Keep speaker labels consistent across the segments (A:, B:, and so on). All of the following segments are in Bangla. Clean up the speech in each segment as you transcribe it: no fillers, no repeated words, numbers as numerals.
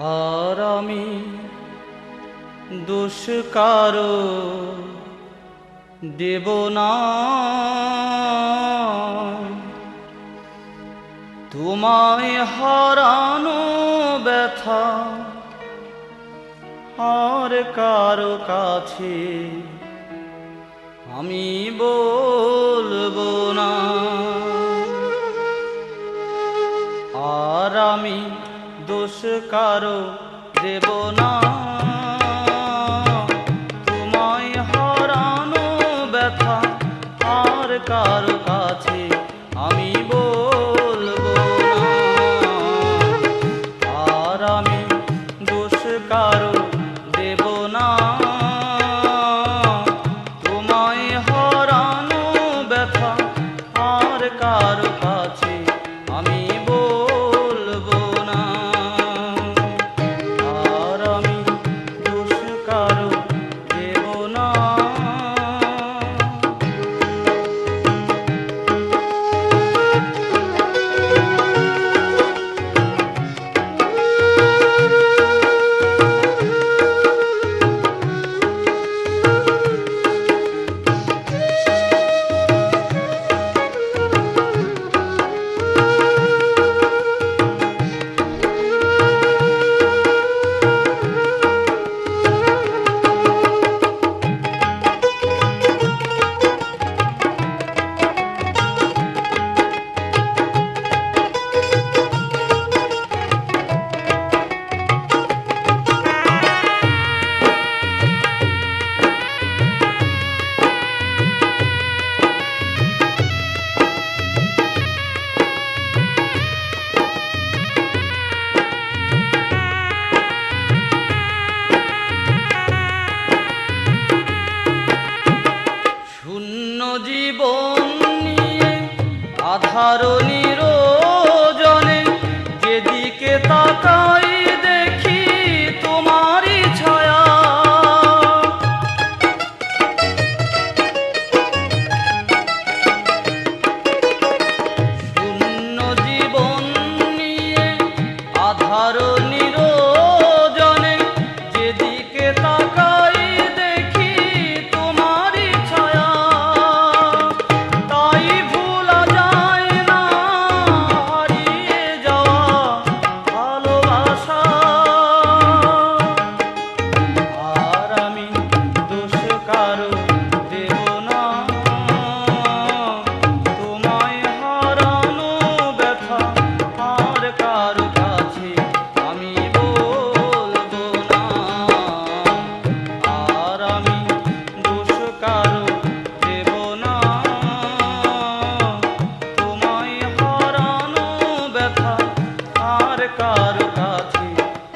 A: আর আমি দোষ কারো দেব না, তোমায় হারানো ব্যথা আর কারো কাছে আমি বলবো না। আর আমি দোষ কারো দেব না, তোমায় হারানো ব্যথা আর কারো কাছে আমি বলবো না। আর আমি দোষ কারো দেব না, তোমায় হারানো ব্যথা আর কারো কাছে আমি বলবো না। আর আমি দোষ কারো দেব না। জীবন নিয়ে আধার নিরজনে যেদিকে তাকাই দেখি তোমারই ছায়া। শূন্য জীবন নিয়ে আধার নিরজনে যেদিকে তাকাই দেখি তোমারই ছায়া। কারো কাছে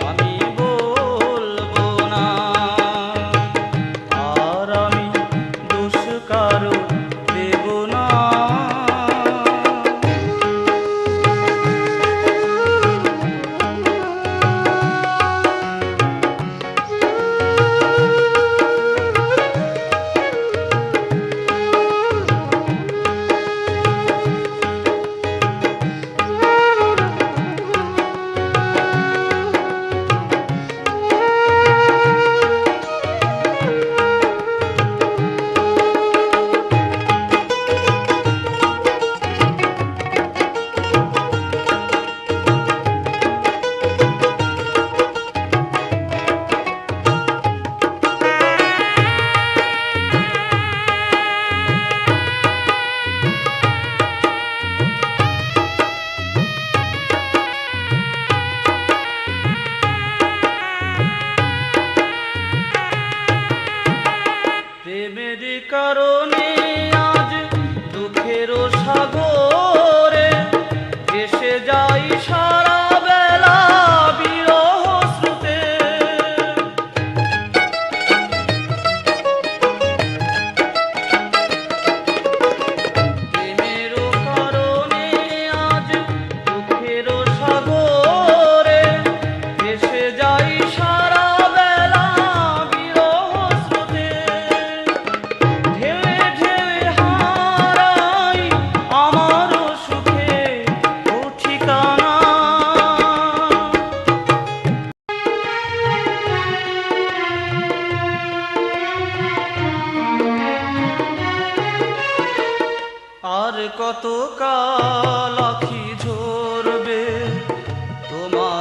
A: আমি বলবো না। আর আমি দোষ কারো দেব না।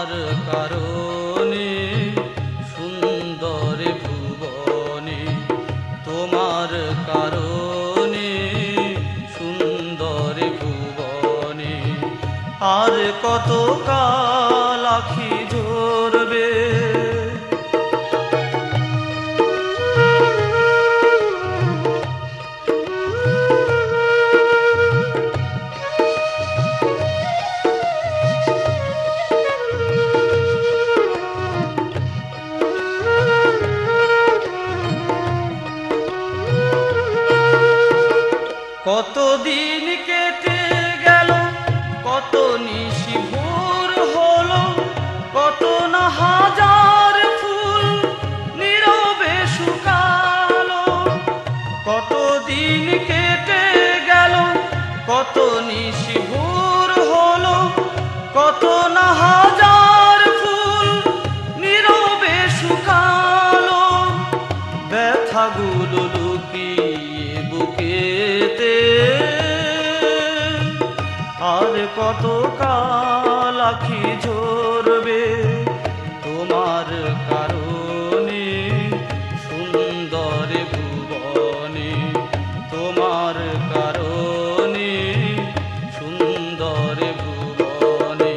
A: তোমার কারণে সুন্দর ভুবনে, তোমার কারণে সুন্দর ভুবনে। আর কত কাল আখি ঝরবে, কতদিন কেটে গেল, কত নিশি ভোর হলো, কত না হাজার ফুল নীরবে শুকালো। কতদিন কেটে গেল, কত নিশি ভোর হলো, কত না হাজার ফুল নীরবে শুকালো। ব্যথাগুলো লুকিয়ে বুকেতে, আর কত কাল আখি ঝরবে, তোমার কারণে সুন্দর ভুবনে, তোমার কারণে সুন্দর ভুবনে।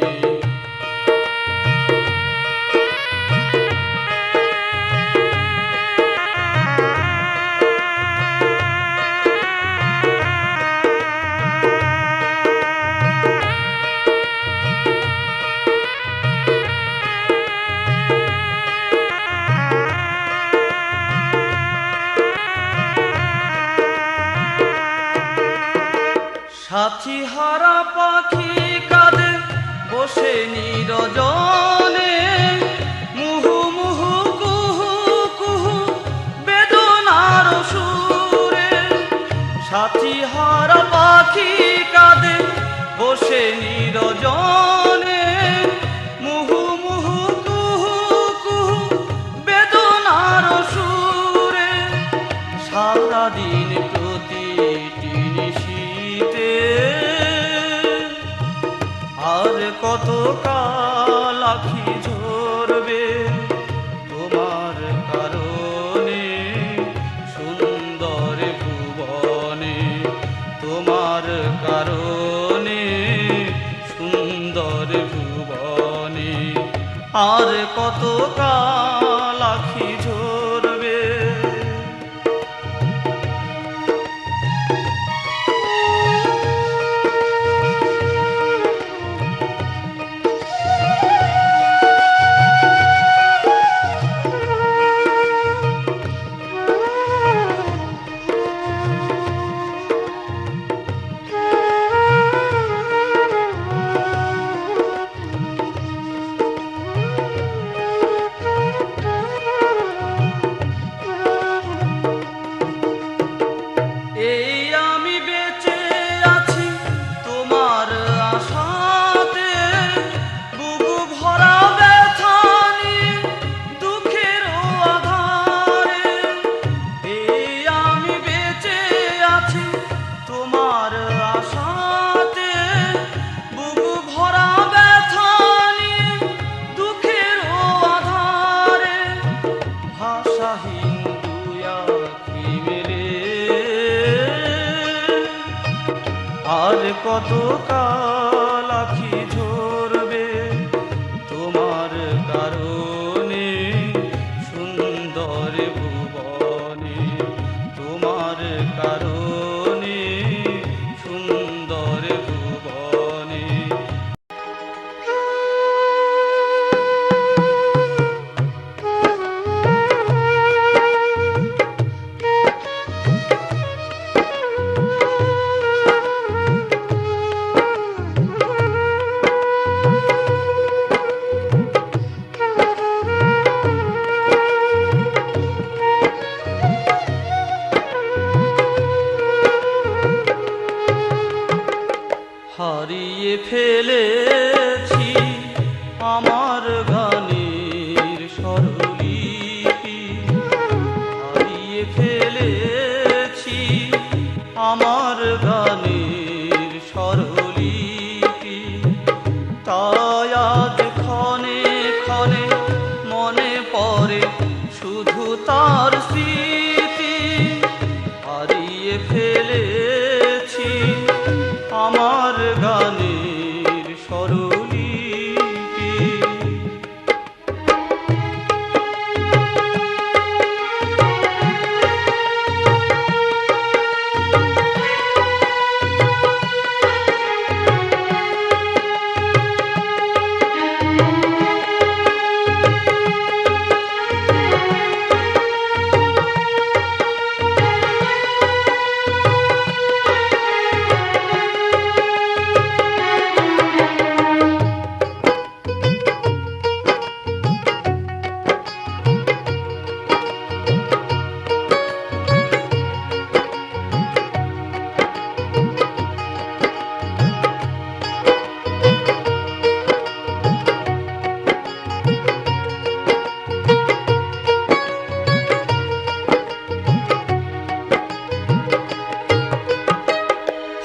A: সাথী হারা পাখি কাঁদে বসে নিরজনে, মুহু মুহু কুহু কুহু বেদনার সুরে। সাথী হারা পাখি কাঁদে বসে নিরজনে, মুহু মুহু কুহু কুহু বেদনার সুরে। সারাদিন প্রতিটি নিশীতে, আর কত কাল আখি ঝরবে, তোমার কারণে সুন্দর ভুবনে, তোমার কারণে সুন্দর ভুবনে। আর কত কাল আখি ঝরবে। আর কত কাল আখি ঝরবে, তোমার কারণে সুন্দর ভুবনে, তোমার কারণে সুন্দর ভুবনে। হারিয়ে ফেলেছি আমার গানের স্বরলিপি, হারিয়ে ফেলেছি আমার গানের স্বরলিপি। তাই আজ ক্ষণে ক্ষণে মনে পড়ে শুধু তার স্মৃতি। হারিয়ে ফেলেছি আমার গানের স্বরলিপি।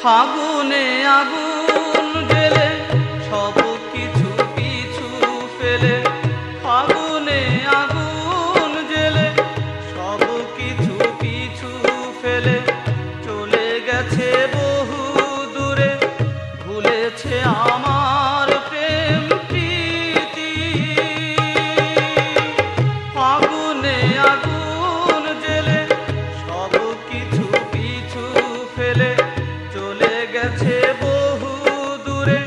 A: ফাগুনে আগুন জ্বেলে সব কিছু পিছু ফেলে, ফাগুনে আগুন জ্বেলে সব কিছু পিছু ফেলে চলে গেছে বহু দূরে, ভুলেছে আমার প্রেম প্রীতি। ফাগুনে আগুন জ্বেলে সব কিছু পিছু ফেলে চলে গেছে বহু দূরে,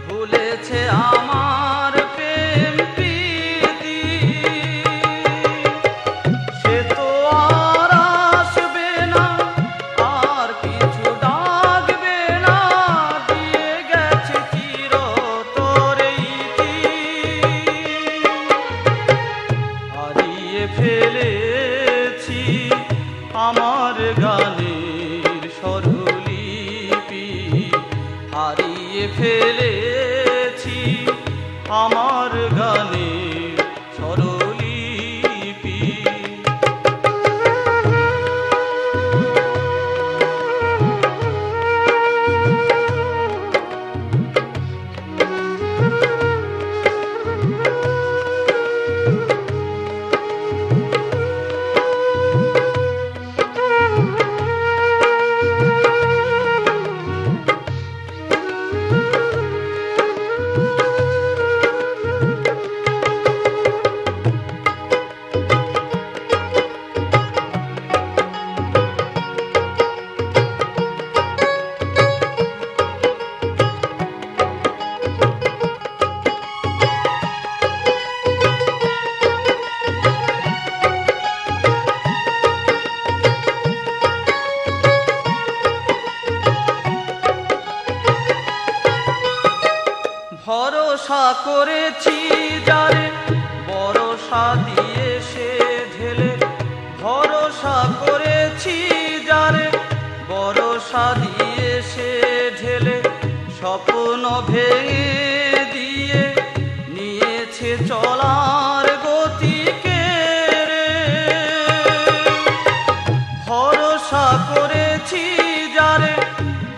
A: ভুলেছে আমার প্রেম প্রীতি। সে তো আর আসবে না, আর কিছু ডাকবে না, দিয়ে গেছে চিরতরে ইতি। হারিয়ে ফেলেছি আমার গানের স্বরলিপি। হারিয়ে ফেলেছি আমার গানের স্বরলিপি। ভরসা করেছি যারে, ভরসা দিয়ে সে ঢেলে। ভরসা করেছি যারে, ভরসা দিয়ে সে ঢেলে স্বপ্ন ভেঙে দিয়ে নিয়েছে চলার গতি কেড়ে। ভরসা করেছি যারে,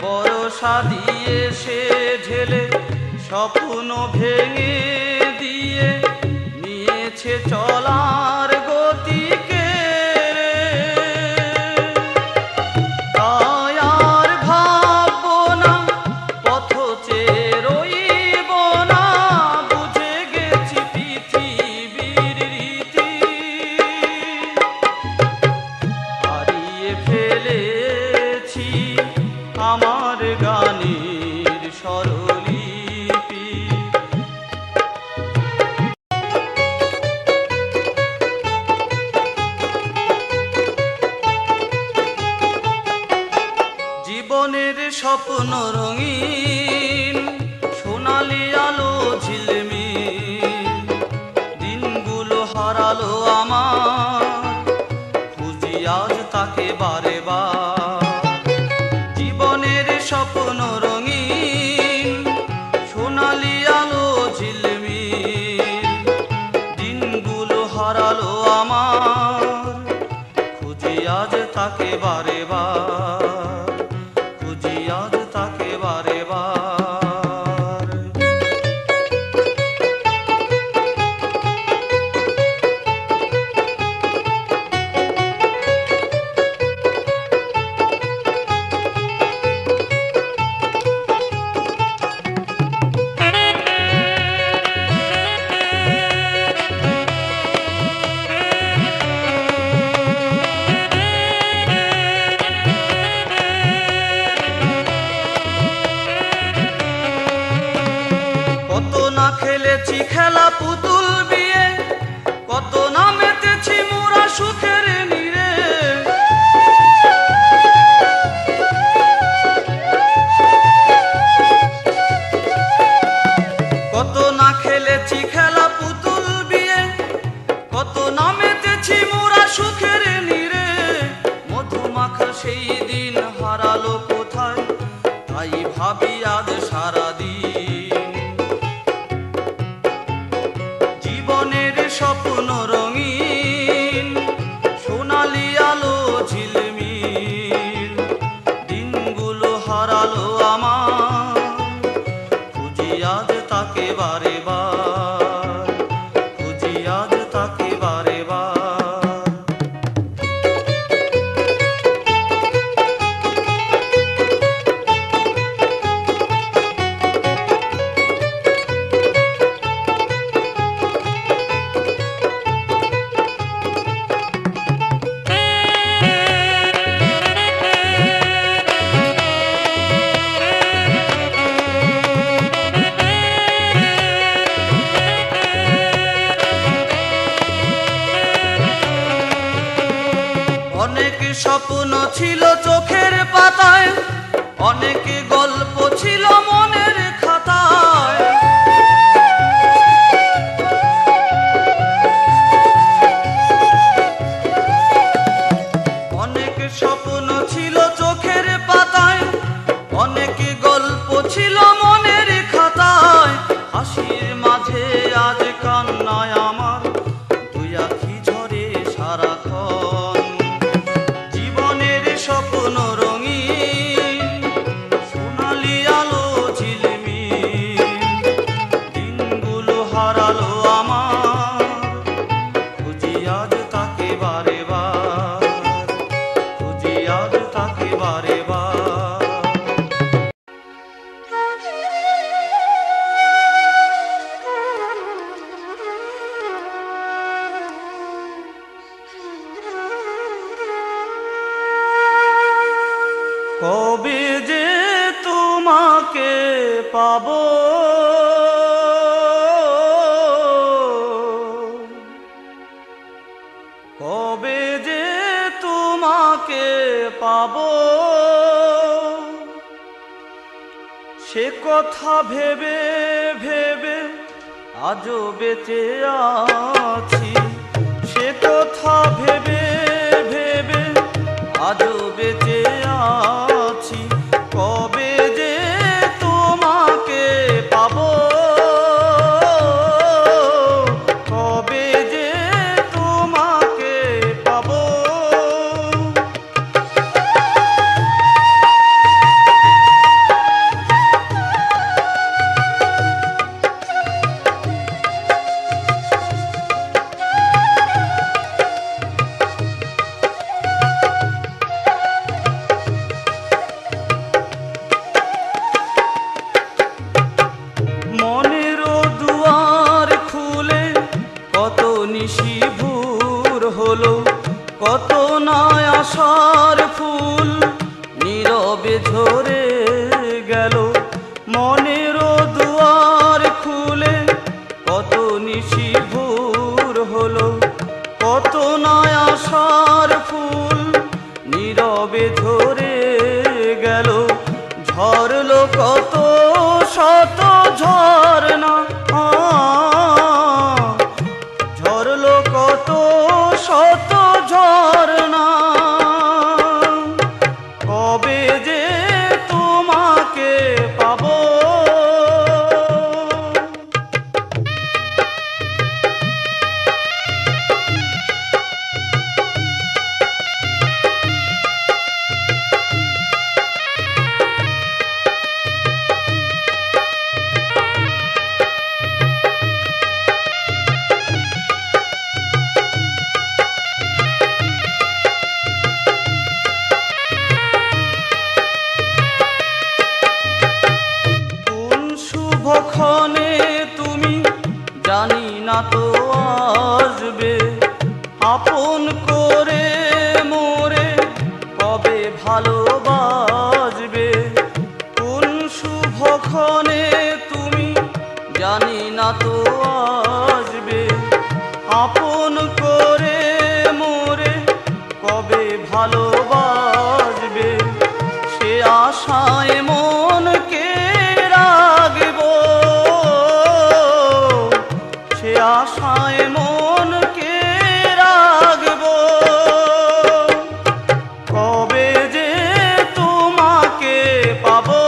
A: ভরসা দিয়ে সে ঢেলে স্বপ্ন ভেঙে দিয়ে নিয়েছে চলার গতি কেড়ে। তাই আর ভাববো না, পথ চেয়ে রইব না, বুঝে গেছি পৃথিবীর রীতি। হারিয়ে ফেলেছি আমার গানের স্বরলিপি। জীবনের স্বপ্ন রঙিন, সোনালি আলো ঝিলমিল, দিনগুলো হারালো আমার, খুঁজি আজ তাকে বারে বার। জীবনের স্বপ্ন রঙিন, সোনালি আলো ঝিলমিল, দিনগুলো হারালো আমার, খুঁজি আজ তাকে বারে বার, খুঁজি আজ তাকে বারে বার। ভাবি আজ সারাদিন। জীবনের স্বপ্ন রঙিন, সোনালি আলো ঝিলমিল, দিনগুলো হারালো আমার, খুঁজি আজ তাকে বারে বার, খুঁজি আজ তাকে বারে বার। অনেক স্বপ্ন ছিল চোখের পাতায়, অনেক গল্প ছিল মনের খাতায়। অনেক স্বপ্ন ছিল চোখের পাতায়, অনেক গল্প ছিল মনের খাতায়। হাসির মাঝে আজ কান্নায় আমার, দুই আখি ঝরে সারাক্ষণ। স্বপ্ন রঙিন, সোনালি আলো ঝিলমিল, দিনগুলো হারালো আমার, খুঁজি আজ তাকে বারে বার, খুঁজি আজ তাকে বারে বার। কবে যে তোমাকে পাবো, কবে যে তোমাকে পাবো, সে কথা ভেবে ভেবে আজও বেঁচে আছি। সে কথা ভেবে ভেবে আজও বেঁচে আছি। কবে যে তোমাকে পাবো, কবে যে তোমাকে পাবো। নিশি ভোর হলো, কত না আশার ফুল নীরবে ঝরে গেল। মনের দুয়ার খুলে কত নিশি ভোর হলো, কত না আশার ফুল নীরবে ঝরে গেল। ঝরলো কত শত ঝরনা, ঝরলো কত শত ঝরনা। কবে যে তোমাকে পাবো, কখনে তুমি জানি না তো আসবে, আপন করে মোরে কবে ভালোবাসবে। কোন শুভক্ষণে তুমি জানি না তো আসবে, আপন করে মোরে কবে ভালোবাসবে। সে আশায় মনকে রাখবো, সে আশায় মনকে রাখবো। কবে যে তোমাকে পাবো,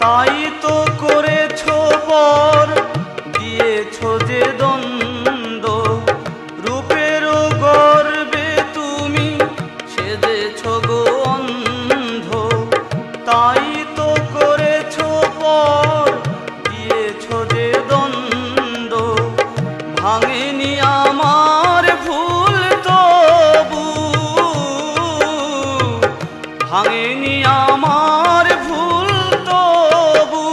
A: তাই তো করেছো পর, দিয়েছো যে দ্বন্দ্ব, রূপের গর্বে তুমি সেজেছো গো অন্ধ। তাই তো করেছো পর, দিয়েছো যে দ্বন্দ্ব, ভাঙেনি আমার ভুল তবু, ভাঙেনি আমার ভুল তবু।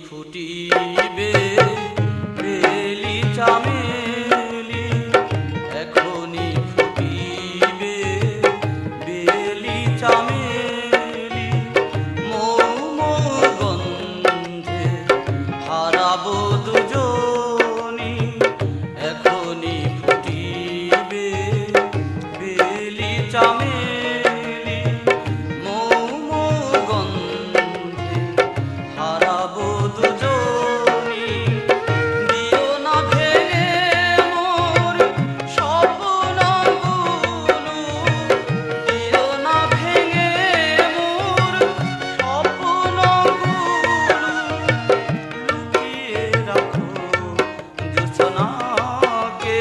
A: ফুটিবে বেলি চামেলি, এখনি ফুটিবে বেলি চামেলি, মৌ মৌ গন্ধে হারাবো দুজনি, এখনি ফুটিবে বেলি চামেলি, মৌ মৌ গন্ধে হারাবো দুজনি। দিও না ভেঙে মোর স্বপ্নগুলো, দিও না ভেঙে মোর স্বপ্নগুলো, লুকিয়ে রাখো জোছনাকে।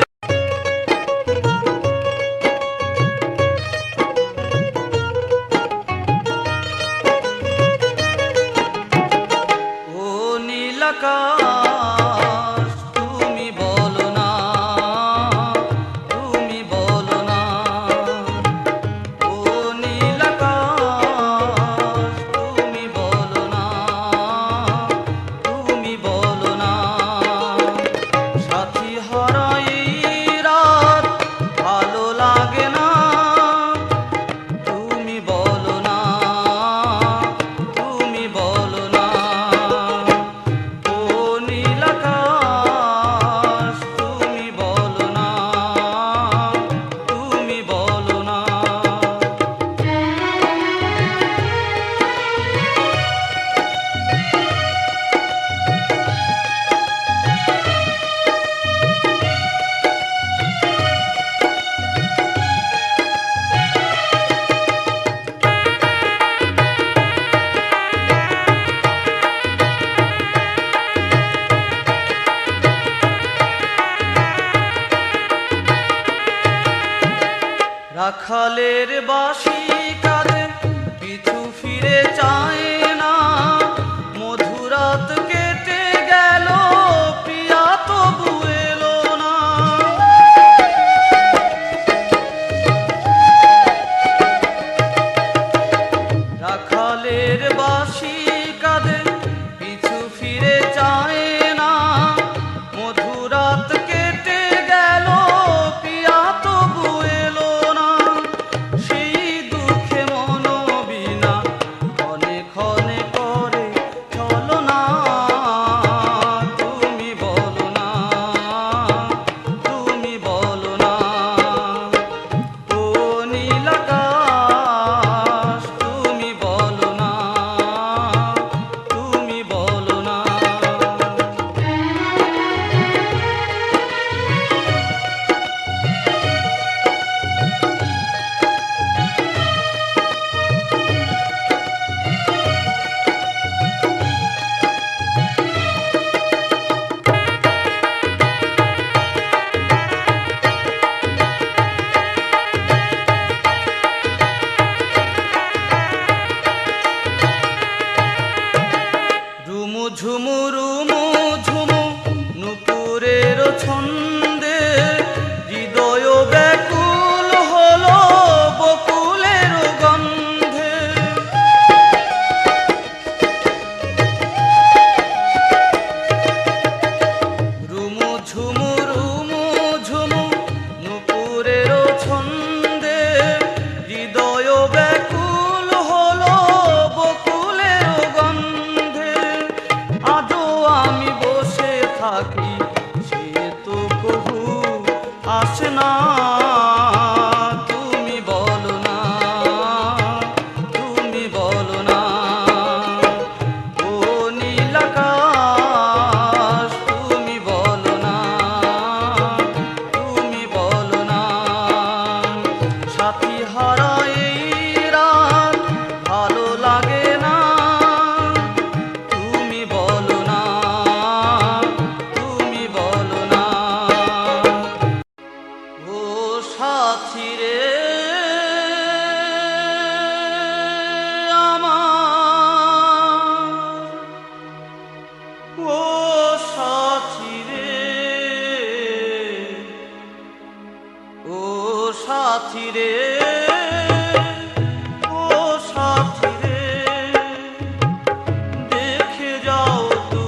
A: ও নীল আকাশ, তুমি বলো না, তুমি বলো না। ও নীল আকাশ, তুমি বলো না, তুমি বলো না। সাথী হারাই রাত ভালো লাগে না, তুমি বলো না, তুমি বলো না। ও নীল আকাশ, তুমি বলো না, তুমি বলো না। রাখালের বাঁশি কাঁধে পিছু ফিরে চায় না, মধুরাত কেটে গেল প্রিয়া তবু এলো না। রাখালের বাঁশি কাঁধে পিছু ফিরে চায় না, মধুরাত কেটে গেল প্রিয়া তবু এলো না। সেই দুঃখে মনোবিনা ক্ষণে ক্ষণে করে চলো না, তুমি বলো না, তুমি বলো না। ও নীল আকাশ, তুমি বলো না, তুমি বলো না। রুমু ঝুমু রুমু ঝুমু নুপুরের ছন্দে, হৃদয় ব্যাকুল হলো বকুলের গন্ধে। রুমু ঝুমু রুমু ঝুমু নুপুরের ছন্দে, হৃদয় ব্যাকুল হলো বকুলের গন্ধে। আজও আমি বসে থাকি, সে তো কবু আসে না, তুমি বলো না, তুমি বলো না। ও নীল আকাশ, তুমি বলো না, তুমি বলো না। সাথী হারাই রাত ভালো লাগে না, তুমি বলো না, তুমি বলো না। ও সাথী রে আমার, ও সাথী রে, ও সাথী রে, ও সাথী রে, দেখে যাও তুমি।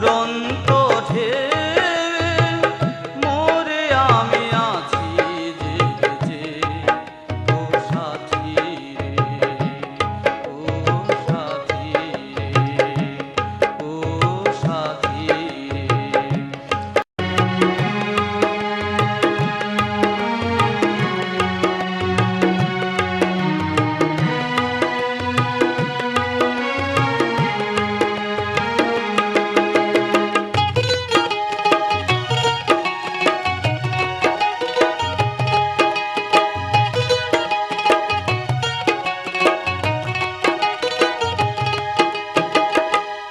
A: উড়ন্ত ঢেউয়ে মোরে আমি আছি জেগে, ও সাথী রে, ও সাথী রে, ও সাথী রে।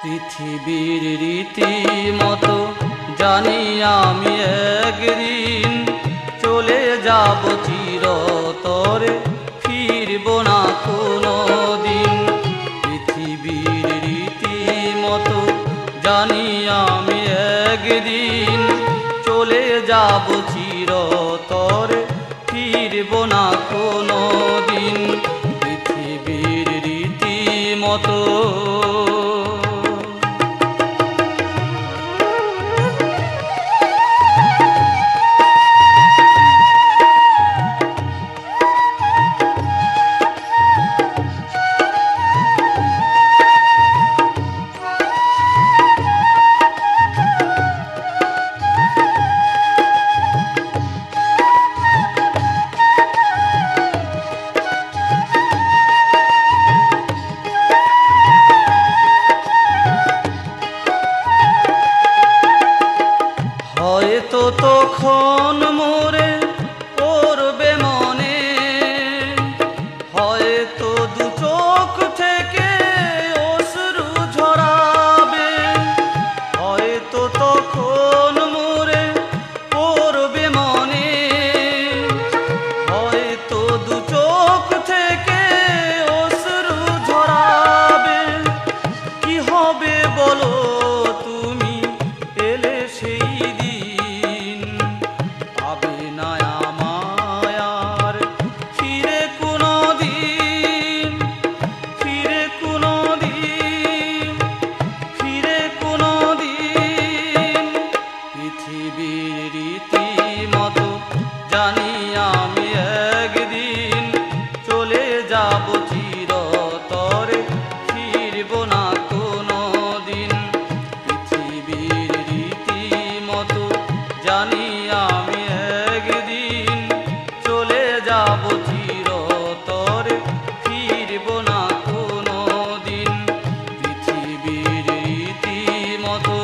A: পৃথিবীর রীতি মতো জানি আমি একদিন চলে যাব চিরতরে, ফিরব না কোনো দিন। পৃথিবীর রীতি মতো জানি আমি একদিন চলে যাব চিরতরে, ফিরব না কোনো দিন। পৃথিবীর রীতি মতো হয়তো তখন মোরে পড়বে মনে, হয়তো দু চোখ থেকে অশ্রু ঝরাবে, হয়তো তখন মোরে পড়বে মনে, হয়তো দু চোখ থেকে অশ্রু ঝরাবে। কি হবে বলো তুমি এলে সেই দিন, পাবে না আমায় আর ফিরে কোনো দিন, ফিরে কোনো দিন, ফিরে কোনো দিন। পৃথিবীর রীতি মতো জানি আমি একদিন চলে যাব চিরতরে, ফিরব না কোনো দিন। পৃথিবীর রীতি মতো জানি আমি একদিন চলে যাব চিরতরে, ফিরব না কোনো দিন। পৃথিবীর রীতি মতো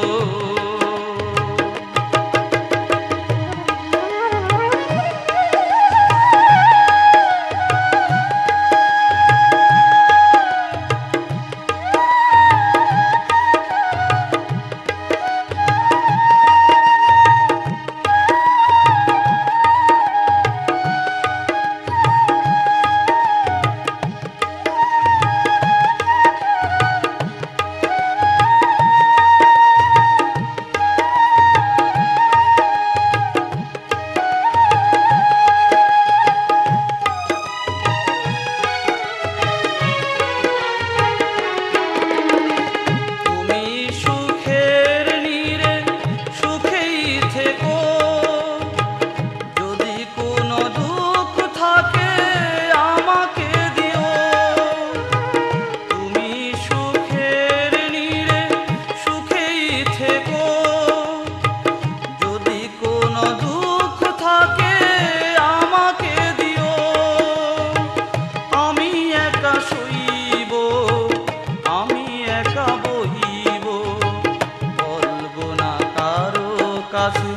A: কাছে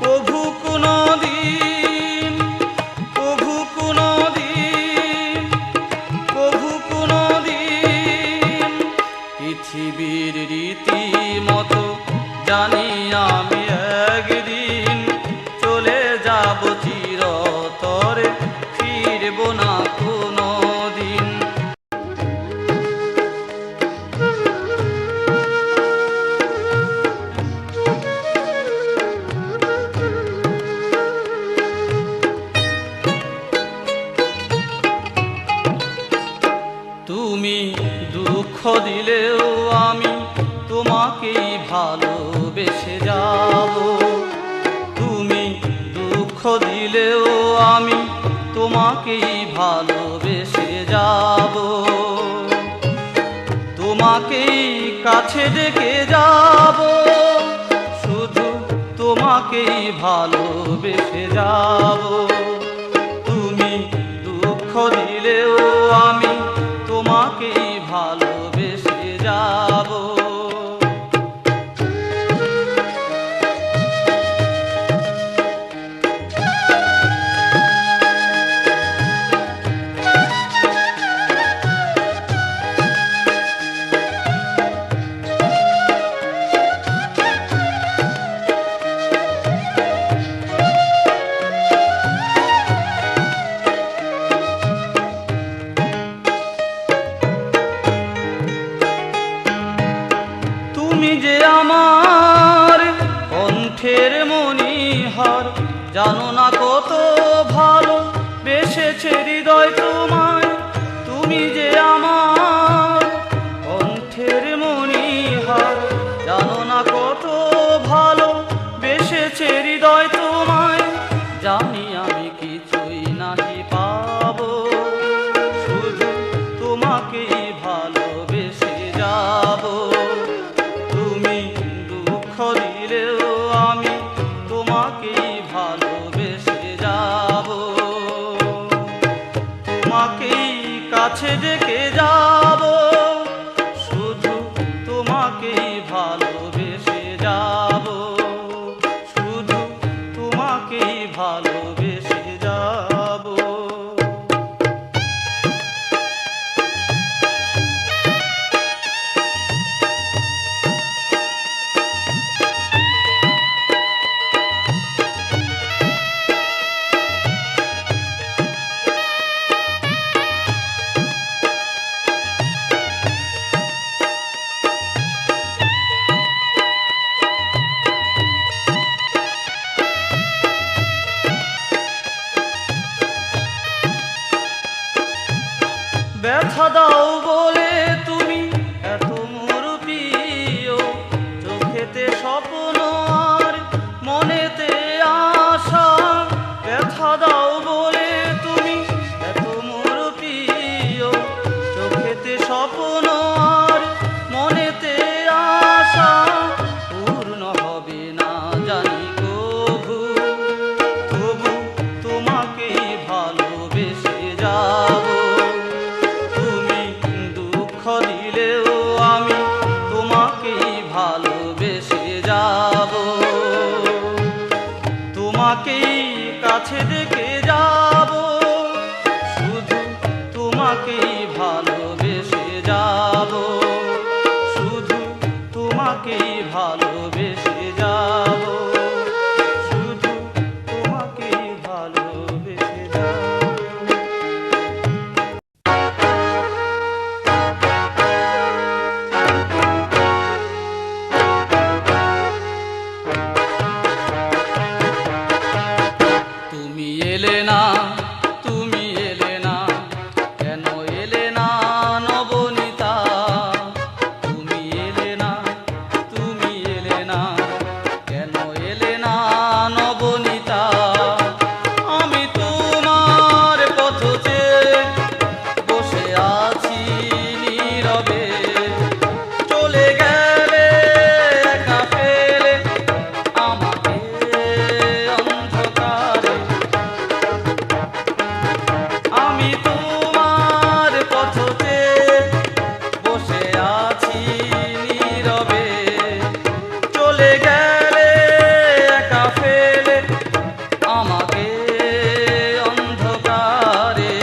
A: কভু কোনো দিন, কভু কোনো দিন, কভু কোনো দিন। পৃথিবীর রীতি মতো জানি আমি একদিন চলে যাব চিরতরে, ফিরব না কোনো দিন। তুমি দুঃখ দিলেও আমি তোমাকেই ভালো বেসে যাব। তুমি দুঃখ দিলেও আমি তোমাকেই ভালোবেসে যাব। তোমাকেই কাছে ডেকে যাব, শুধু তোমাকেই ভালোবেসে যাব। তুমি দুঃখ দিলেও আমি তোমাকেই ভালোবেসে যাব। তুমি যে আমার কণ্ঠের মণিহার, জানো না কত ভালো বেসেছে হৃদয় তোমায়। তুমি যে আমার কণ্ঠের মণিহার, জানো না কত ভালো বেসেছে হৃদয় তোমায়। জানি আমি কিছুই নাহি পাবো, শুধু তোমাকেই ভালোবেসে যাব। তুমি দুঃখ দিলেও আমি তোমাকেই ভালোবেসে যাব। তোমাকেই কাছে ডেকে যাব, শুধু তোমাকেই ভালোবেসে যাব। শুধু তোমাকেই ভালোবেসে যাব। ব্যথা দাও বলে তুমি এত মোর প্রিয়, চোখেতে স্বপ্ন আর মনেতে আশা। ব্যথা দাও বলে তুমি এত মোর প্রিয়, চোখেতে স্বপ্ন আর মনেতে আশা। পূর্ণ হবে না জানি কভু, তবু তোমাকেই ভালোবেসে যাব। দিলেও আমি তোমাকেই ভালোবেসে যাব। তোমাকেই কাছে ডেকে যাব, শুধু তোমাকেই ভালোবেসে যাব। শুধু তোমাকেই ভালোবেসে যাব। শুধু তোমাকেই ভালোবেসে যাব। তুমি এলে না, তুমি এলে না, কেন এলে না নবনীতা? তুমি এলে না, তুমি এলে না, কেন এলে না নবনীতা? আমি তোমার পথ চেয়ে বসে আছি নীরবে, চলে গেলে একা ফেলে আমাকে অন্ধকারে। আমি তোমার পথ চেয়ে বসে আছি নীরবে, চলে গেলে একা ফেলে আমাকে অন্ধকারে।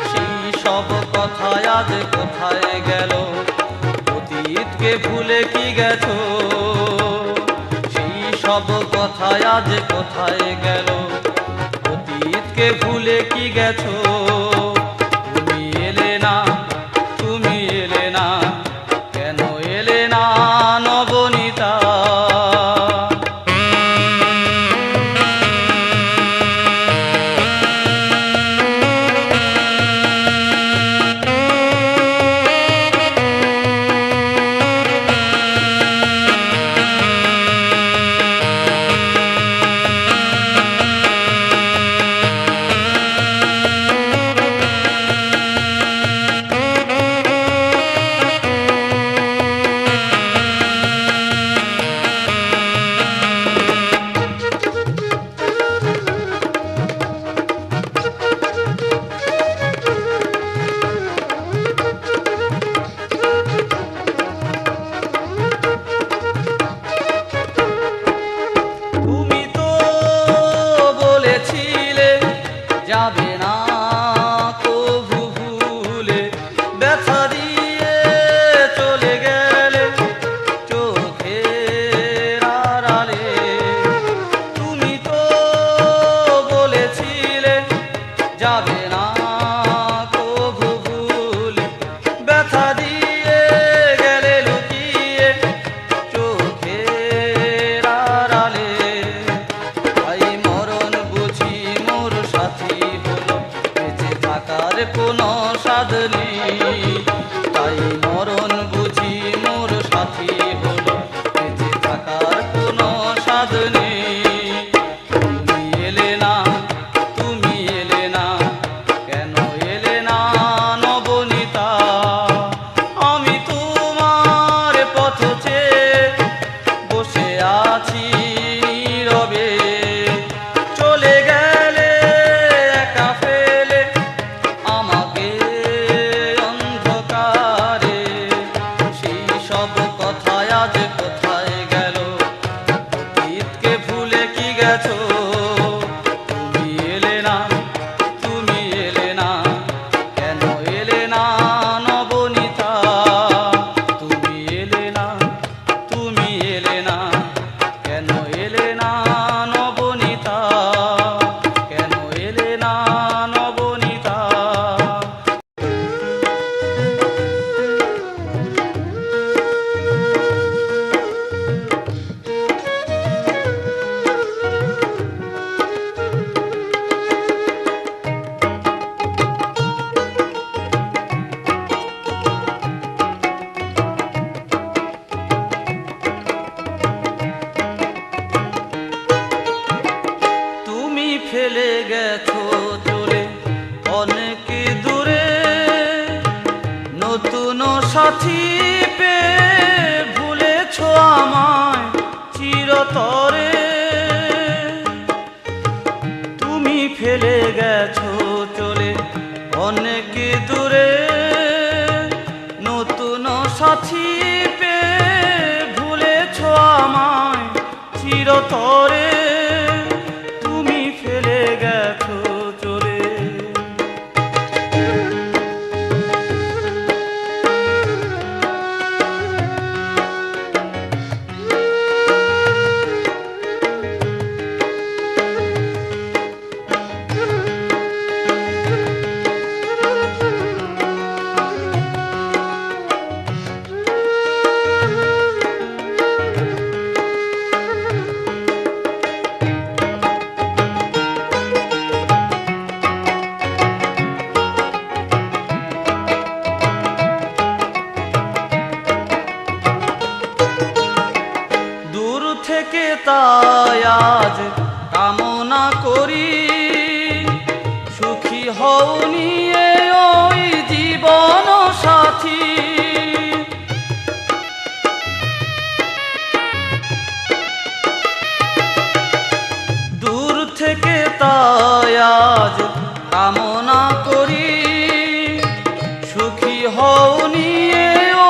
A: সেই সব কথায় আজ কোথায় গেল? অতীতকে ভুলে কি গেছো? সেই সব কথায় আজ কোথায় গেল? অতীতকে ভুলে কি গেছো? তুমি এলে না, তুমি এলে না, কেন এলে না নবনীতা? সাথী পেয়ে ভুলেছ আমায় চিরতরে। তুমি ফেলে গেছো চলে অনেক দূরে, নতুন সাথী পেয়ে ভুলেছ আমায় চিরতরে। তুমি ফেলে গেছো চলে। থেকে তাই আজ কামনা করি, সুখী হও নিয়ে ওই জীবন সাথী। দূর থেকে তাই আজ কামনা করি, সুখী হও নিয়ে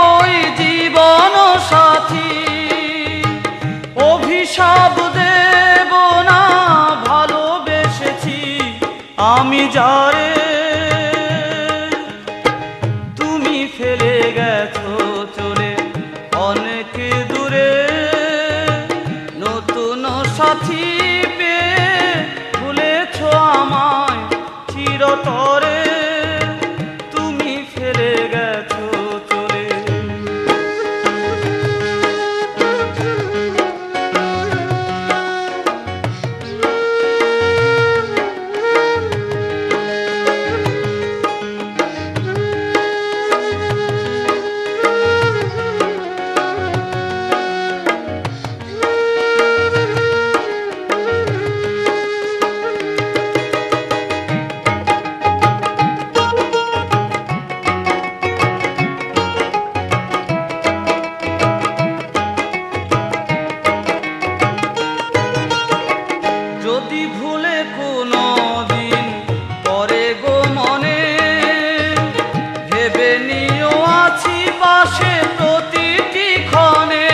A: ওই জীবন সাথী। অভিশাপ দেব না, ভালোবেসেছি আমি যারে। তুমি ফেলে গেছো চলে অনেক দূরে, নতুন সাথী পেয়ে ভুলেছ আমায় চিরতরে। তুমি ফেলে গেছো চলে। যদি ভুলে কোনো দিন পরে গো মনে, ভেবে নিও আছি পাশে প্রতিটি ক্ষণে।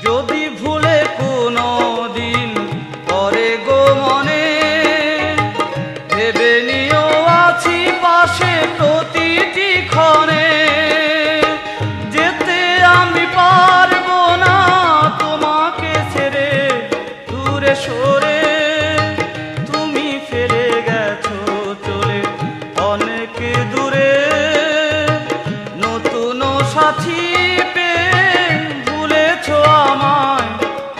A: যদি ভুলে কোনো দিন পরে গো মনে, ভেবে নিও আছি পাশে প্রতিটি ক্ষণে। আমি পারবো না তোমাকে ছেড়ে দূরে সরে, তুমি ফেলে গেছো চলে অনেক দূরে, নতুন সাথী পেয়ে ভুলেছ আমায়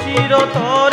A: চিরতরে।